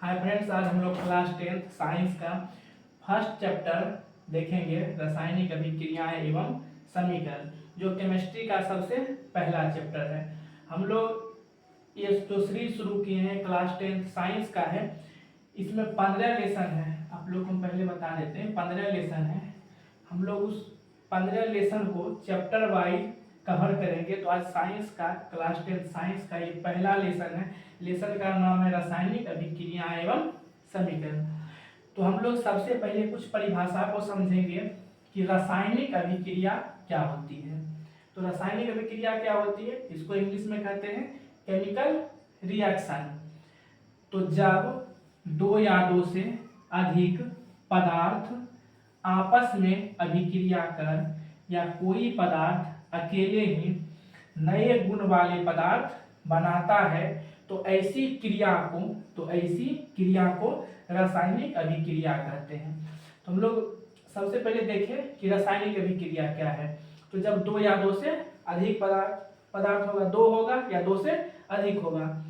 Hi friends, आज हम लोग क्लास 10 साइंस का फर्स्ट चैप्टर देखेंगे, रासायनिक अभिक्रियाएं एवं समीकरण, जो केमिस्ट्री का सबसे पहला चैप्टर है। हम लोग ये जो सीरीज शुरू किए हैं क्लास 10 साइंस का है, इसमें 15 लेसन है। आप लोग को हम पहले बता देते हैं 15 लेसन है। हम लोग उस 15 लेसन को चैप्टर वाइज कवर करेंगे। तो आज साइंस का क्लास 10 साइंस का ये पहला लेसन है। लेसन का नाम है रासायनिक अभिक्रियाएं एवं समीकरण। तो हम लोग सबसे पहले कुछ परिभाषा को समझेंगे कि रासायनिक अभिक्रिया क्या होती है। तो रासायनिक अभिक्रिया क्या होती है, इसको इंग्लिश में कहते हैं केमिकल रिएक्शन। तो जब दो या दो से अधिक पदार्थ आपस में अभिक्रिया कर या कोई पदार्थ अकेले ही नए गुण वाले पदार्थ बनाता है तो ऐसी क्रिया को रासायनिक अभिक्रिया कहते हैं। तो हम लोग सबसे पहले देखें कि रासायनिक अभिक्रिया क्या है। तो जब दो या दो से अधिक पदार्थ होगा, दो होगा या दो से अधिक होगा,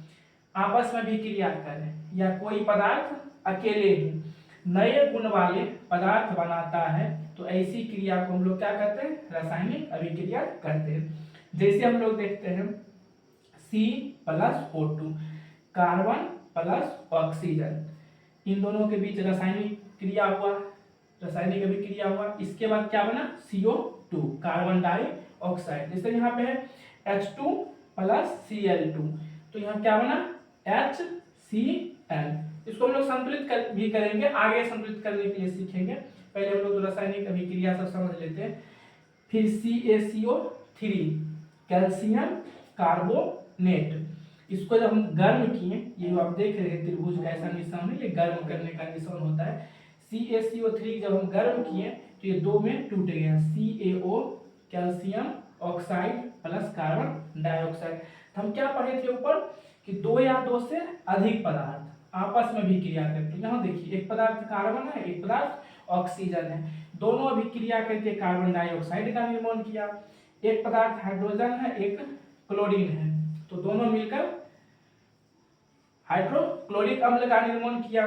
आपस में अभिक्रिया करें या कोई पदार्थ अकेले ही नए गुण वाले पदार्थ बनाता है तो ऐसी क्रिया को हम लोग क्या कहते हैं, रासायनिक अभिक्रिया कहते हैं। जैसे हम लोग देखते हैं C+O2 कार्बन प्लस ऑक्सीजन, इन दोनों के बीच रासायनिक क्रिया हुआ, रासायनिक अभिक्रिया हुआ। इसके बाद क्या बना, CO2 कार्बन डाइऑक्साइड। जैसे यहाँ पे है H2 प्लस Cl2, तो यहाँ क्या बना HCl। इसको हम लोग संतुलित भी करेंगे, आगे संतुलित करने के लिए सीखेंगे। पहले हम लोग रासायनिक अभिक्रिया सब समझ लेते हैं। फिर CaCO3 कैल्शियम कार्बोनेट, इसको जब हम गर्म किए, ये जो आप देख रहे हैं त्रिभुज का ऐसा निशान है, ये गर्म करने का निशान होता है। CaCO3 जब हम गर्म किए तो ये दो में टूट गया, CaO calcium oxide plus carbon dioxide. तो हम क्या पढ़े थे ऊपर कि दो या दो से अधिक पदार्थ आपस में अभिक्रिया करते हैं। यहाँ देखिए एक पदार्थ कार्बन है, एक पदार्थ ऑक्सीजन है, दोनों अभिक्रिया करके कार्बन डाइऑक्साइड का निर्माण किया। एक पदार्थ हाइड्रोजन है, एक क्लोरीन है, तो दोनों मिलकर हाइड्रोक्लोरिक अम्ल का निर्माण किया।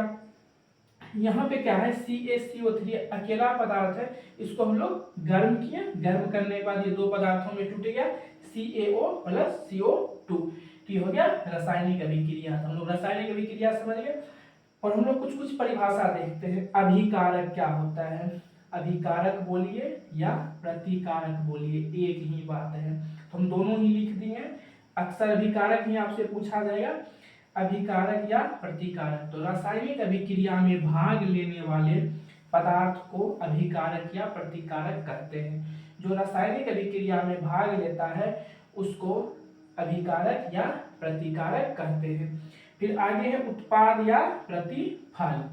यहाँ पे क्या है, CaCO3 अकेला पदार्थ है, इसको हम लोग गर्म किए, गर्म करने के बाद ये दो पदार्थों में टूट गया CaO प्लस CO2, तो ये हो गया रासायनिक अभिक्रिया। तो हम लोग रासायनिक अभिक्रिया समझ गए। और हम लोग कुछ परिभाषा देखते हैं। अभिकारक क्या होता है, अभिकारक बोलिए या प्रतिकारक बोलिए, एक ही बात है, तो हम दोनों ही लिख दिए। अक्सर अभिकारक ही आपसे पूछा जाएगा, अभिकारक या प्रतिकारक। तो रासायनिक अभिक्रिया में भाग लेने वाले पदार्थ को अभिकारक या प्रतिकारक कहते हैं। जो रासायनिक अभिक्रिया में भाग लेता है उसको अभिकारक या प्रतिकारक कहते हैं। फिर आगे है उत्पाद या प्रतिफल।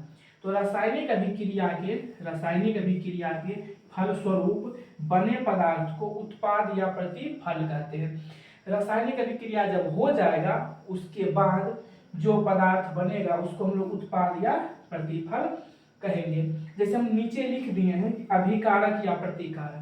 तो रासायनिक अभिक्रिया के फलस्वरूप बने पदार्थ को उत्पाद या प्रतिफल कहते हैं। रासायनिक अभिक्रिया जब हो जाएगा उसके बाद जो पदार्थ बनेगा उसको हम लोग उत्पाद या प्रतिफल कहेंगे। जैसे हम नीचे लिख दिए हैं अभिकारक या प्रतिकारक।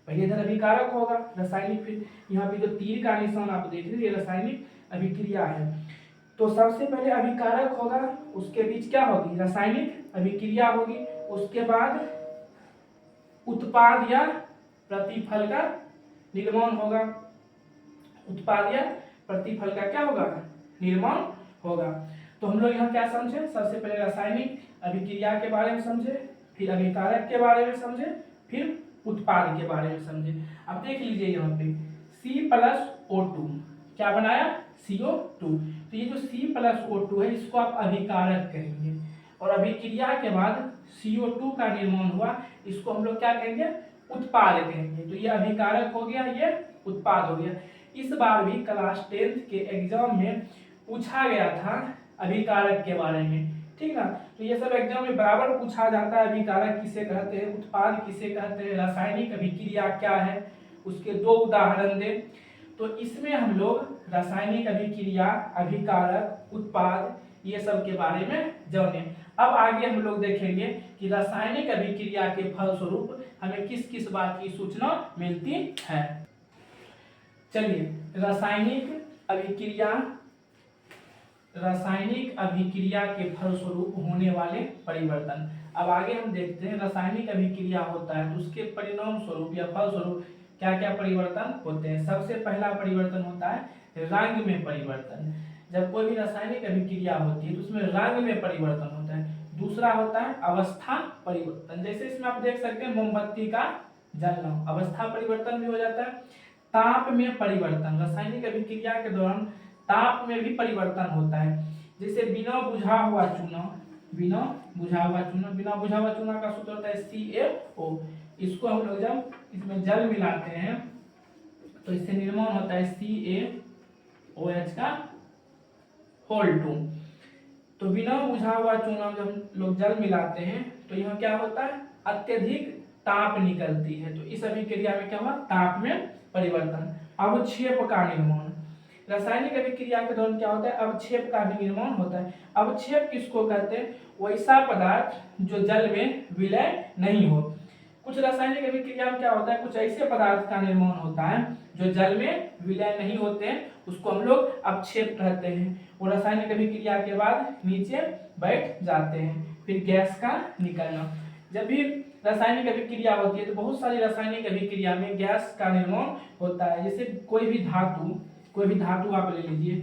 पहले इधर अभिकारक होगा रासायनिक, फिर यहाँ पे जो तीर का निशान आप देख रहे हैं ये रासायनिक अभिक्रिया है। तो सबसे पहले अभिकारक होगा, उसके बीच क्या होगी, रासायनिक अभिक्रिया होगी, उसके बाद उत्पाद या प्रतिफल का निर्माण होगा, उत्पाद या प्रतिफल का क्या होगा, निर्माण होगा। तो हम लोग यहाँ क्या समझे, सबसे पहले रासायनिक अभिक्रिया के बारे में समझे, फिर अभिकारक के बारे में समझे, फिर उत्पाद के बारे में समझे। अब देख लीजिए यहाँ पे C+O2 क्या बनाया, CO2। तो ये जो C+O2 है इसको आप अभिकारक कहेंगे, और अभिक्रिया के बाद CO2 का निर्माण हुआ, इसको हम लोग क्या कहेंगे, उत्पाद कहेंगे। तो ये अभिकारक हो गया, ये उत्पाद हो गया। इस बार भी क्लास 10 के एग्जाम में पूछा गया था अभिकारक के बारे में, ठीक ना। तो ये सब एग्जाम में बराबर पूछा जाता है, अभिकारक किसे कहते हैं, उत्पाद किसे कहते हैं, रासायनिक अभिक्रिया क्या है, उसके दो उदाहरण दे। तो इसमें हम लोग रासायनिक अभिक्रिया, अभिकारक, उत्पाद, ये सब के बारे में जाने। अब आगे हम लोग देखेंगे कि रासायनिक अभिक्रिया के फलस्वरूप हमें किस किस बात की सूचना मिलती है। चलिए, रासायनिक अभिक्रिया रासायनिक अभिक्रिया के फलस्वरूप होने वाले परिवर्तन। अब आगे हम देखते हैं रासायनिक अभिक्रिया होता है तो उसके परिणाम स्वरूप या फलस्वरूप क्या क्या परिवर्तन होते हैं। सबसे पहला परिवर्तन होता है रंग में परिवर्तन। जब कोई भी रासायनिक अभिक्रिया होती है तो उसमें रंग में परिवर्तन होता है। दूसरा होता है अवस्था परिवर्तन, जैसे इसमें आप देख सकते हैं मोमबत्ती का जलना, अवस्था परिवर्तन भी हो जाता है। ताप में परिवर्तन, रासायनिक अभिक्रिया के दौरान ताप में भी परिवर्तन होता है। जैसे बिना बुझा हुआ चूना, बिना बुझा हुआ चूना का सूत्र होता है CaO। इसको हम लोग जब इसमें जल मिलाते हैं तो इससे निर्माण होता है CaOH का होल 2। तो बिना बुझा हुआ चूना जब हम लोग जल मिलाते हैं तो यहाँ क्या होता है, अत्यधिक ताप निकलती है। तो इस अभिक्रिया में क्या हुआ, ताप में परिवर्तन। अवक्षेप का निर्माण, रासायनिक अभिक्रिया के दौरान क्या होता है, अवक्षेप का भी निर्माण होता है। अवक्षेप किसको कहते हैं, वैसा पदार्थ जो जल में विलय नहीं हो। कुछ रासायनिक अभिक्रिया में क्या होता है, कुछ ऐसे पदार्थ का निर्माण होता है जो जल में विलय नहीं होते हैं, उसको हम लोग अवक्षेप कहते हैं। वो रासायनिक अभिक्रिया के बाद नीचे बैठ जाते हैं। फिर गैस का निकलना, जब भी रासायनिक अभिक्रिया होती है तो बहुत सारी रासायनिक अभिक्रिया में गैस का निर्माण होता है। जैसे कोई भी धातु आप ले लीजिए,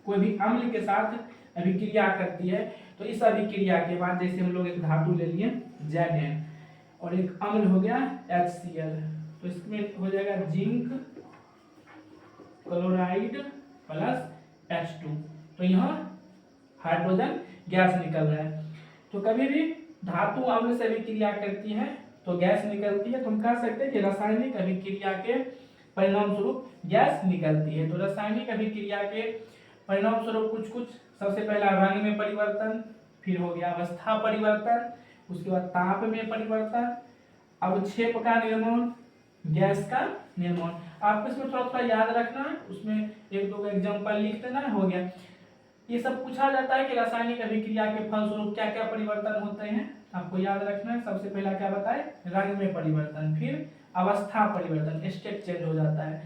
कोई भी अम्ल के साथ अभिक्रिया करती है तो इस अभिक्रिया के बाद जैसे हम लोग एक धातु ले लिए Zn और एक अम्ल हो गया HCl, तो इसमें हो जाएगा जिंक क्लोराइड प्लस H2, तो यहाँ हाइड्रोजन गैस निकल रहा है। तो कभी भी धातु अम्ल से अभिक्रिया करती है तो गैस निकलती है, तो हम कह सकते हैं कि रासायनिक अभिक्रिया के परिणाम स्वरूप गैस निकलती है। तो रासायनिक अभिक्रिया के परिणाम स्वरूप कुछ सबसे पहला रंग में परिवर्तन, फिर हो गया अवस्था परिवर्तन, उसके बाद ताप में परिवर्तन, अवक्षेप का निर्माण, गैस का निर्माण। आपको इसमें थोड़ा थोड़ा याद रखना है, उसमें एक दो एग्जांपल लिख देना है, हो गया। ये सब पूछा जाता है कि रासायनिक अभिक्रिया के फलस्वरूप क्या क्या परिवर्तन होते हैं, आपको याद रखना है। सबसे पहला क्या बताए, रंग में परिवर्तन, फिर अवस्था परिवर्तन, स्टेट चेंज हो जाता है,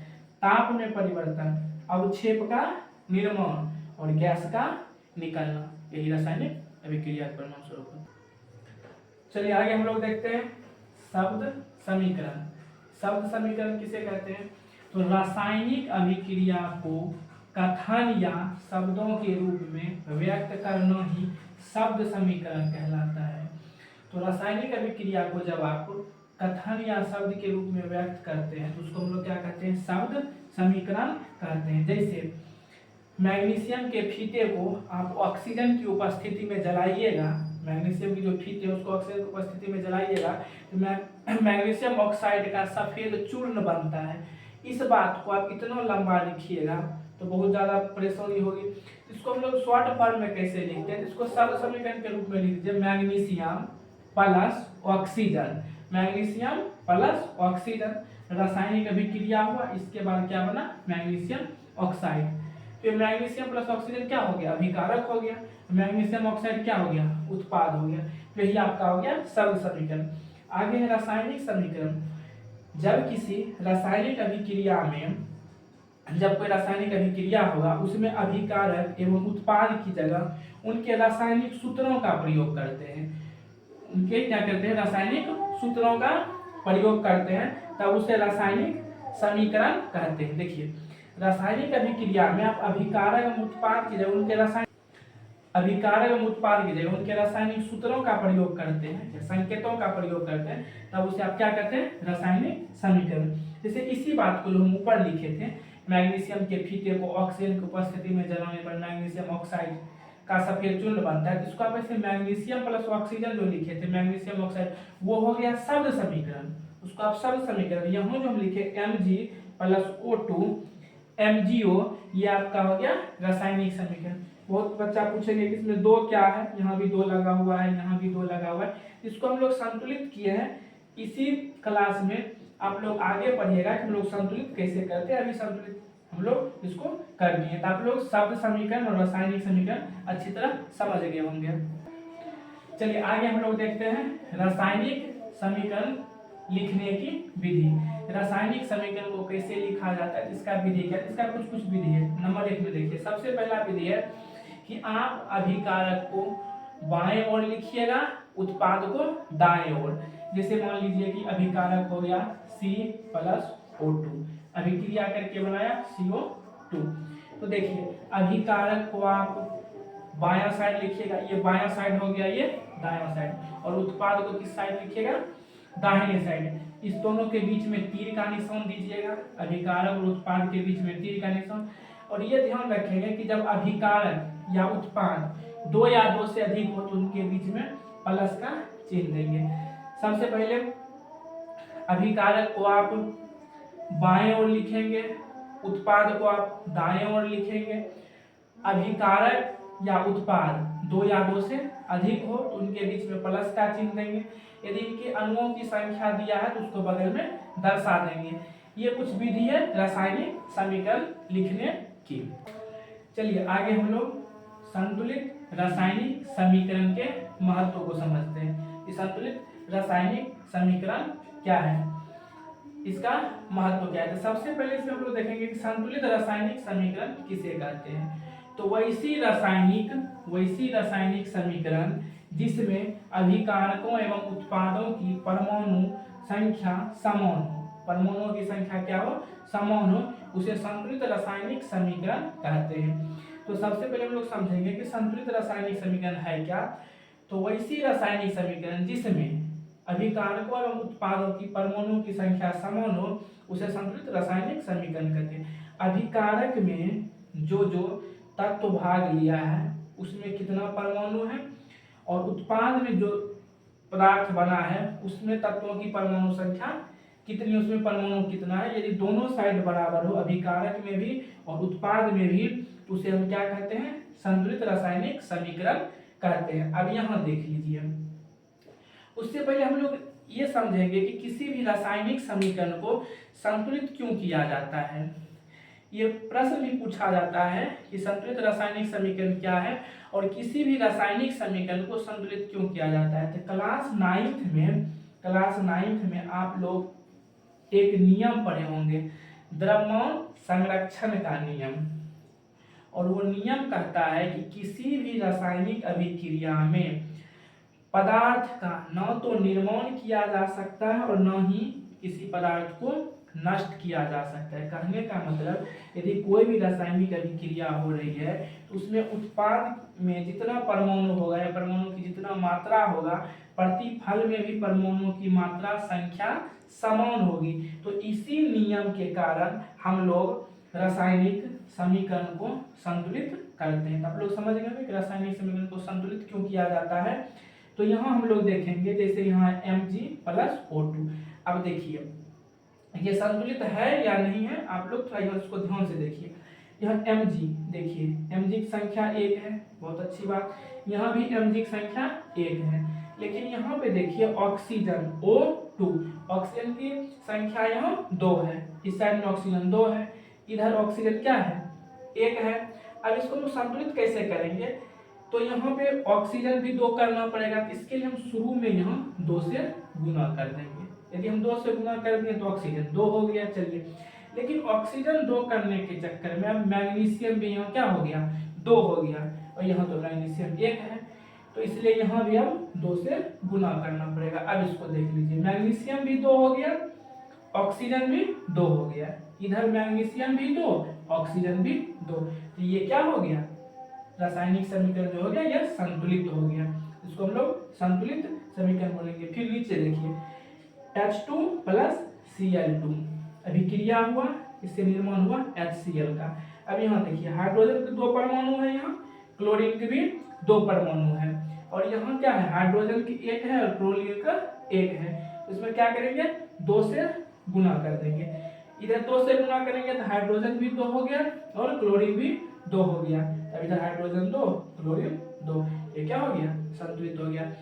ताप में परिवर्तन, अवक्षेप का निर्माण और गैस का निकलना, यही रासायनिक अभिक्रिया के परिणाम स्वरूप है। चलिए आगे हम लोग देखते हैं शब्द समीकरण। शब्द समीकरण किसे कहते हैं, तो रासायनिक अभिक्रिया को कथन या शब्दों के रूप में व्यक्त करना ही शब्द समीकरण कहलाता है। तो रासायनिक अभिक्रिया को जब आप कथन या शब्द के रूप में व्यक्त करते हैं तो उसको हम लोग क्या कहते हैं, शब्द समीकरण कहते हैं। जैसे मैग्नीशियम के फीते को आप ऑक्सीजन की उपस्थिति में जलाइएगा, मैग्नीशियम की जो फीते है उसको ऑक्सीजन की उपस्थिति में जलाइएगा तो मैग्नीशियम ऑक्साइड का सफेद चूर्ण बनता है। इस बात को आप इतना लंबा लिखिएगा तो बहुत ज़्यादा परेशानी होगी। इसको हम लोग शॉर्ट फॉर्म में कैसे लिखते हैं, इसको शब्द समीकरण के रूप में लिख दीजिए, magnesium plus oxygen, magnesium plus oxygen, रासायनिक अभिक्रिया हुआ, इसके बाद क्या बना, मैग्नीशियम ऑक्साइड। तो मैग्नीशियम प्लस ऑक्सीजन क्या हो गया, अभिकारक हो गया, मैग्नीशियम ऑक्साइड क्या हो गया, उत्पाद हो गया। तो यही आपका हो गया शब्द समीकरण। आगे है रासायनिक समीकरण। जब किसी रासायनिक अभिक्रिया में, जब कोई रासायनिक अभिक्रिया होगा उसमें अभिकारक एवं उत्पाद की जगह उनके रासायनिक सूत्रों का प्रयोग करते हैं, उनके क्या करते हैं, रासायनिक सूत्रों का प्रयोग करते हैं, तब उसे रासायनिक समीकरण कहते हैं। देखिए रासायनिक अभिक्रिया में आप अभिकारक एवं उत्पाद की जगह उनके रासायनिक सूत्रों का प्रयोग करते हैं, संकेतों का प्रयोग करते हैं, तब उसे आप क्या कहते हैं, रासायनिक समीकरण। जैसे इसी बात को जो हम ऊपर लिखे थे, मैग्नीशियम के फीते को ऑक्सीजन की उपस्थिति में जलाने पर मैग्नीशियम ऑक्साइड का सफेद चूर्ण बनता है, इसको आप ऐसे मैग्नीशियम प्लस ऑक्सीजन जो लिखे थे, मैग्नीशियम ऑक्साइड, वो हो गया शब्द समीकरण, उसको आप शब्द समीकरण। यहाँ जो हम लिखे Mg प्लस O2 MgO, ये आपका हो गया रासायनिक समीकरण। बहुत बच्चा पूछेंगे कि इसमें दो क्या है, यहाँ भी दो लगा हुआ है, यहाँ भी दो लगा हुआ है, इसको हम लोग संतुलित किए हैं। इसी क्लास में आप लोग आगे पढ़िएगा कि हम लोग संतुलित कैसे करते हैं, अभी संतुलित हम लोग इसको कर दिए, तो आप लोग शब्द समीकरण और रासायनिक समीकरण अच्छी तरह समझ गए होंगे। चलिए आगे हम लोग देखते हैं रासायनिक समीकरण लिखने की विधि। रासायनिक समीकरण को कैसे लिखा जाता है, इसका विधि क्या, इसका कुछ विधि है। नंबर 1 में देखिए, सबसे पहला विधि है कि आप अभिकारक को बाएं ओर लिखिएगा, उत्पाद को दाएं ओर। जैसे मान लीजिए कि अभिकारक हो गया C+O2, अभिक्रिया करके बनाया CO2। तो देखिए अभिकारक को आप बायां साइड लिखिएगा, ये बायां साइड हो गया, ये दायां साइड, और उत्पाद को किस साइड लिखिएगा, दाहिने साइड। इस दोनों के बीच में तीर का निशान दीजिएगा, अभिकारक और उत्पाद के बीच में तीर का निशान। और ये ध्यान रखेंगे कि जब अभिकारक या उत्पाद 2 या 2 से अधिक हो तो उनके बीच में प्लस का चिन्ह देंगे। सबसे पहले अभिकारक को आप बाएं ओर लिखेंगे, उत्पाद को आप दाएं ओर लिखेंगे। अभिकारक या उत्पाद 2 या 2 से अधिक हो तो उनके बीच में प्लस का चिन्ह देंगे। यदि इनके अणुओं की संख्या दिया है तो उसको बगल में दर्शा देंगे। ये कुछ विधि है रासायनिक समीकरण लिखने की। चलिए आगे हम लोग संतुलित रासायनिक समीकरण के महत्व को समझते हैं कि संतुलित रासायनिक समीकरण क्या है, इसका महत्व क्या है। तो सबसे पहले इसमें हम लोग देखेंगे कि संतुलित रासायनिक समीकरण किसे कहते हैं। तो वैसी रासायनिक समीकरण जिसमें अभिकारकों एवं उत्पादों की परमाणु संख्या समान हो, परमाणुओं की संख्या क्या हो, समान हो, उसे संतुलित रासायनिक समीकरण कहते हैं। तो सबसे पहले हम लोग समझेंगे कि संतुलित रासायनिक समीकरण है क्या। तो वैसी रासायनिक समीकरण जिसमें अभिकारकों एवं उत्पादों की परमाणुओं की संख्या समान हो उसे संतुलित रासायनिक समीकरण कहते हैं। अभिकारक में जो जो तत्व भाग लिया है उसमें कितना परमाणु है, और उत्पाद में जो पदार्थ बना है उसमें तत्वों की परमाणु संख्या कितनी, उसमें परमाणु कितना है। यदि दोनों साइड बराबर हो, अभिकारक में भी और उत्पाद में भी, तो उसे हम क्या कहते हैं, संतुलित रासायनिक समीकरण कहते हैं। अब यहाँ देख लीजिए, उससे पहले हम लोग ये समझेंगे कि किसी भी रासायनिक समीकरण को संतुलित क्यों किया जाता है। ये प्रश्न भी पूछा जाता है कि संतुलित रासायनिक समीकरण क्या है और किसी भी रासायनिक समीकरण को संतुलित क्यों किया जाता है। तो क्लास 9th में आप लोग एक नियम पढ़े होंगे, द्रव्यमान संरक्षण का नियम। और वो नियम कहता है कि किसी भी रासायनिक अभिक्रिया में पदार्थ का न तो निर्माण किया जा सकता है और न ही किसी पदार्थ को नष्ट किया जा सकता है। कहने का मतलब यदि कोई भी रासायनिक अभिक्रिया हो रही है तो उसमें उत्पाद में जितना परमाणु होगा या परमाणु की जितना मात्रा होगा, प्रतिफल में भी परमाणुओं की मात्रा संख्या समान होगी। तो इसी नियम के कारण हम लोग रासायनिक समीकरण को संतुलित करते हैं। आप लोग समझ गए कि रासायनिक समीकरण को संतुलित क्यों किया जाता है। तो यहाँ हम लोग देखेंगे, जैसे यहाँ Mg+O2। अब देखिए ये संतुलित है या नहीं है, आप लोग थोड़ा इसको ध्यान से देखिए। यहाँ Mg देखिए, Mg की संख्या 1 है, बहुत अच्छी बात। यहाँ भी Mg की संख्या 1 है, लेकिन यहाँ पे देखिए ऑक्सीजन O2, ऑक्सीजन की संख्या यहाँ 2 है, इस साइड में ऑक्सीजन 2 है, इधर ऑक्सीजन क्या है, 1 है। अब इसको हम संतुलित कैसे करेंगे, तो यहाँ पे ऑक्सीजन भी 2 करना पड़ेगा। इसके लिए हम शुरू में यहाँ 2 से गुना कर देंगे। यदि हम 2 से गुना कर दिए तो ऑक्सीजन 2 हो गया। चलिए, लेकिन ऑक्सीजन 2 करने के चक्कर में अब मैग्नीशियम भी यहाँ क्या हो गया, 2 हो गया, और यहाँ तो मैग्नीशियम 1 है, तो इसलिए यहाँ भी हम 2 से गुना करना पड़ेगा। अब इसको देख लीजिए, मैग्नीशियम भी 2 हो गया, ऑक्सीजन भी 2 हो गया, इधर मैग्नीशियम भी 2, ऑक्सीजन भी 2, तो ये क्या हो गया, रासायनिक समीकरण जो हो गया यह संतुलित हो गया। इसको हम लोग संतुलित समीकरण बोलेंगे। फिर नीचे देखिए H2+Cl2 अभिक्रिया हुआ, इससे निर्माण हुआ HCl का। अब यहाँ देखिए हाइड्रोजन के 2 परमाणु है, यहाँ क्लोरीन के भी 2 परमाणु है, और यहाँ क्या है, हाइड्रोजन की 1 है और क्लोरीन का 1 है। तो इसमें क्या करेंगे, 2 से गुना कर देंगे। इधर 2 से गुना करेंगे तो हाइड्रोजन भी 2 हो गया और क्लोरीन भी 2 हो गया। अब इधर हाइड्रोजन 2, क्लोरीन 2, ये क्या हो गया, संतुलित हो गया।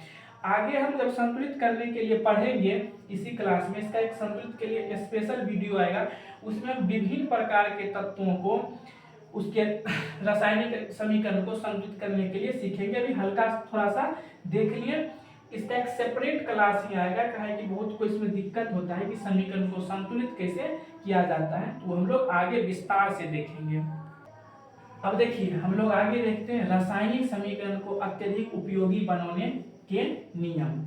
आगे हम जब संतुलित करने के लिए पढ़ेंगे इसी क्लास में, इसका एक संतुलित के लिए स्पेशल वीडियो आएगा, उसमें हम विभिन्न प्रकार के तत्वों को उसके रासायनिक समीकरण को संतुलित करने के लिए सीखेंगे। अभी हल्का थोड़ा सा देख लिए, इसका एक सेपरेट क्लास ही आएगा। कहा है कि बहुत को इसमें दिक्कत होता है कि समीकरण को संतुलित कैसे किया जाता है, तो हम लोग आगे विस्तार से देखेंगे। अब देखिए हम लोग आगे देखते हैं रासायनिक समीकरण को अत्यधिक उपयोगी बनाने के नियम।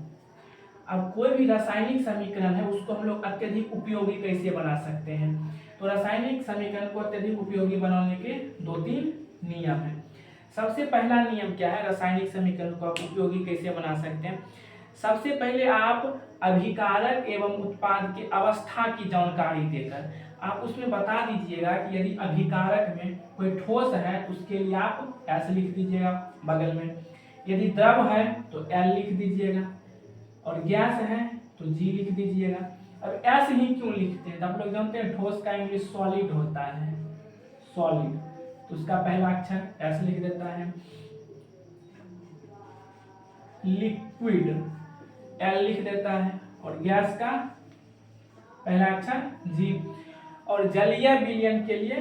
अब कोई भी रासायनिक समीकरण है उसको हम लोग अत्यधिक उपयोगी कैसे बना सकते हैं। तो रासायनिक समीकरण को अत्यधिक उपयोगी बनाने के 2-3 नियम है। सबसे पहला नियम क्या है, रासायनिक समीकरण को आप उपयोगी कैसे बना सकते हैं। सबसे पहले आप अभिकारक एवं उत्पाद की अवस्था की जानकारी देकर आप उसमें बता दीजिएगा कि यदि अभिकारक में कोई ठोस है उसके लिए आप एस लिख दीजिएगा बगल में, यदि द्रव है तो एल लिख दीजिएगा, और गैस है तो जी लिख दीजिएगा। अब एस ही क्यों लिखते हैं, तो आप लोग जानते हैं ठोस का इंग्लिश सॉलिड होता है, सॉलिड, तो उसका पहला अक्षर एस लिख देता है। लिक्विड एल लिख देता है, और गैस का पहला अक्षर जी, और जलीय विलयन के लिए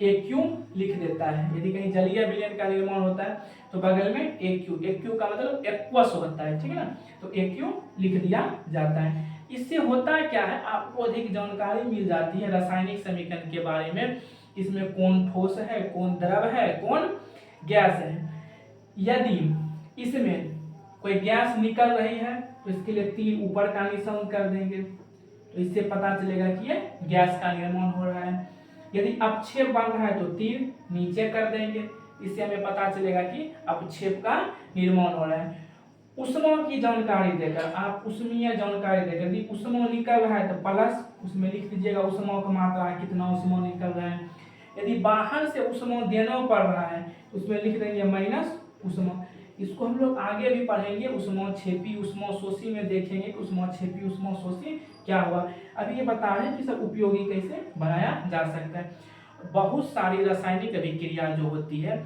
AQ लिख देता है। यदि कहीं जलीय विलयन का निर्माण होता है तो बगल में AQ, AQ का मतलब एक्वस होता है, ठीक है ना, तो AQ लिख दिया जाता है। इससे होता क्या है, आपको अधिक जानकारी मिल जाती है रासायनिक समीकरण के बारे में, इसमें कौन ठोस है, कौन द्रव है, कौन गैस है। यदि इसमें कोई गैस निकल रही है तो इसके लिए तीर ऊपर का निशान कर देंगे, तो इससे पता चलेगा कि ये गैस का निर्माण हो रहा है। यदि अपक्षेप बन रहा है तो तीर नीचे कर देंगे, इससे हमें पता चलेगा कि अपक्षेप का निर्माण हो रहा है। उष्मा की जानकारी देकर आप उष्मीय जानकारी देकर, यदि उष्मा निकल रहा है तो प्लस उसमें लिख दीजिएगा उष्मा का मात्रा कितना उष्मा निकल रहा है। यदि बाहर से उष्मा देना पड़ रहा है तो उसमें लिख देंगे माइनस उष्मा। इसको हम लोग आगे भी पढ़ेंगे, उष्माक्षेपी उष्माशोषी में देखेंगे कि उष्माक्षेपी उष्माशोषी क्या हुआ। अभी ये बता रहे हैं कि सब उपयोगी कैसे बनाया जा सकता है। बहुत सारी रासायनिक अभिक्रिया जो होती है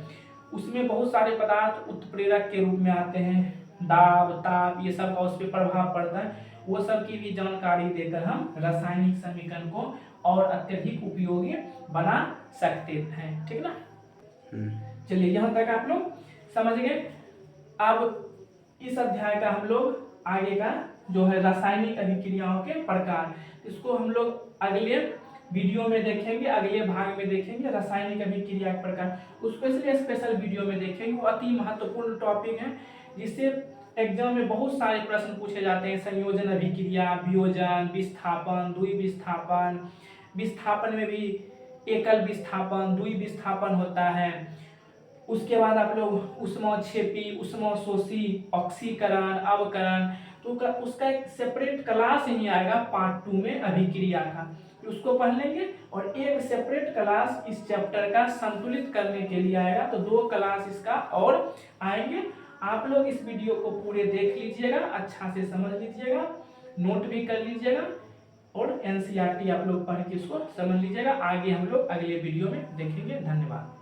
उसमें बहुत सारे पदार्थ उत्प्रेरक के रूप में आते हैं, दाब ताप ये सब का उस पर प्रभाव पड़ता है, वो सब की भी जानकारी देकर हम रासायनिक समीकरण को और अत्यधिक उपयोगी बना सकते हैं, ठीक ना। चलिए यहाँ तक आप लोग समझ गए। अब इस अध्याय का हम लोग आगे का जो है रासायनिक अभिक्रियाओं के प्रकार, इसको हम लोग अगले वीडियो में देखेंगे, अगले भाग में देखेंगे रासायनिक अभिक्रिया के प्रकार। उसको इसलिए स्पेशल वीडियो में देखेंगे, वो अति महत्वपूर्ण टॉपिक है जिससे एग्जाम में बहुत सारे प्रश्न पूछे जाते हैं। संयोजन अभिक्रिया, वियोजन, विस्थापन, द्विविस्थापन, विस्थापन में भी एकल विस्थापन, द्विविस्थापन होता है। उसके बाद आप लोग उष्माक्षेपी उष्माशोषी, ऑक्सीकरण, अवकरण, तो उसका एक सेपरेट क्लास ही आएगा पार्ट 2 में अभिक्रिया का, उसको पढ़ लेंगे। और एक सेपरेट क्लास इस चैप्टर का संतुलित करने के लिए आएगा, तो 2 क्लास इसका और आएंगे। आप लोग इस वीडियो को पूरे देख लीजिएगा, अच्छा से समझ लीजिएगा, नोट भी कर लीजिएगा, और NCERT आप लोग पढ़ के इसको समझ लीजिएगा। आगे हम लोग अगले वीडियो में देखेंगे। धन्यवाद।